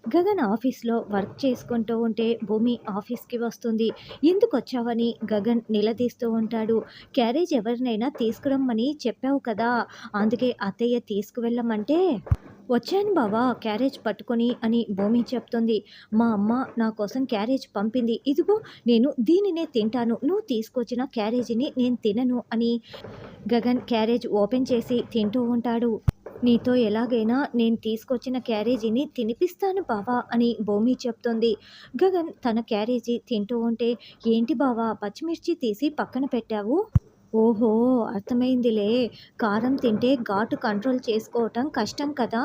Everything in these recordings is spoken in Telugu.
గగన్ ఆఫీస్‌లో వర్క్ చేసుకుంటూ ఉంటే భూమి ఆఫీస్‌కి వస్తుంది. ఎందుకొచ్చావని గగన్ నిలదీస్తూ ఉంటాడు. క్యారేజ్ ఎవరినైనా తీసుకురమ్మని చెప్పావు కదా! అందుకే అత్తయ్య తీసుకువెళ్ళమంటే వచ్చాను బావ క్యారేజ్ పట్టుకొని అని భూమి చెప్తుంది. మా అమ్మ నా కోసం క్యారేజ్ పంపింది. ఇదిగో నేను దీనినే తింటాను. నువ్వు తీసుకొచ్చిన క్యారేజీని నేను తినను అని గగన్ క్యారేజ్ ఓపెన్ చేసి తింటూ ఉంటాడు. నీతో ఎలాగైనా నేను తీసుకొచ్చిన క్యారేజీని తినిపిస్తాను బావా అని భూమి చెప్తుంది. గగన్ తన క్యారేజీ తింటూ ఉంటే, ఏంటి బావా పచ్చిమిర్చి తీసి పక్కన పెట్టావు? ఓహో! అర్థమైందిలే. కారం తింటే ఘాటు కంట్రోల్ చేసుకోవటం కష్టం కదా!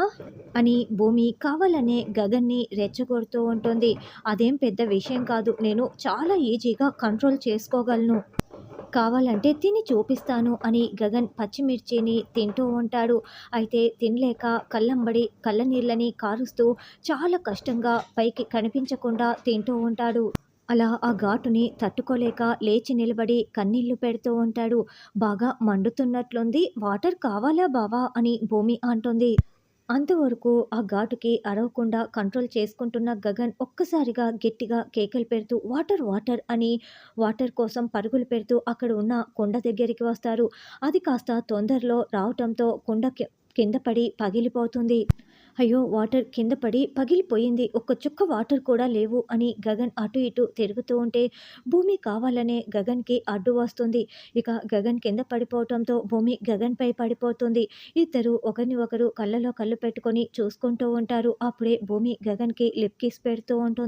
అని భూమి కావాలనే గగన్‌ని రెచ్చగొడుతూ ఉంటుంది. అదేం పెద్ద విషయం కాదు. నేను చాలా ఈజీగా కంట్రోల్ చేసుకోగలను. కావాలంటే తిని చూపిస్తాను అని గగన్ పచ్చిమిర్చిని తింటూ ఉంటాడు. అయితే తినలేక కళ్ళంబడి కళ్ళనీళ్ళని కారుస్తూ చాలా కష్టంగా పైకి కనిపించకుండా తింటూ ఉంటాడు. అలా ఆ ఘాటుని తట్టుకోలేక లేచి నిలబడి కన్నీళ్లు పెడుతూ ఉంటాడు. బాగా మండుతున్నట్లుంది. వాటర్ కావాలా బావా అని భూమి అంటుంది. అంతవరకు ఆ ఘాటుకి అరవకుండా కంట్రోల్ చేసుకుంటున్న గగన్ ఒక్కసారిగా గట్టిగా కేకలు పెడుతూ వాటర్ వాటర్ అని వాటర్ కోసం పరుగులు పెడుతూ అక్కడ ఉన్న కుండ దగ్గరికి వస్తారు. అది కాస్త తొందరలో రావటంతో కుండ కింద పడి పగిలిపోతుంది. అయ్యో వాటర్ కింద పడి పగిలిపోయింది, ఒక్క చుక్క వాటర్ కూడా లేవు అని గగన్ అటు ఇటు తిరుగుతూ ఉంటే భూమి కావాలనే గగన్కి అడ్డు వస్తుంది. ఇక గగన్ కింద పడిపోవటంతో భూమి గగన్పై పడిపోతుంది. ఇద్దరు ఒకరిని ఒకరు కళ్ళలో కళ్ళు పెట్టుకొని చూసుకుంటూ ఉంటారు. అప్పుడే భూమి గగన్‌కి లిప్ కిస్ పెడుతూ ఉంటుంది.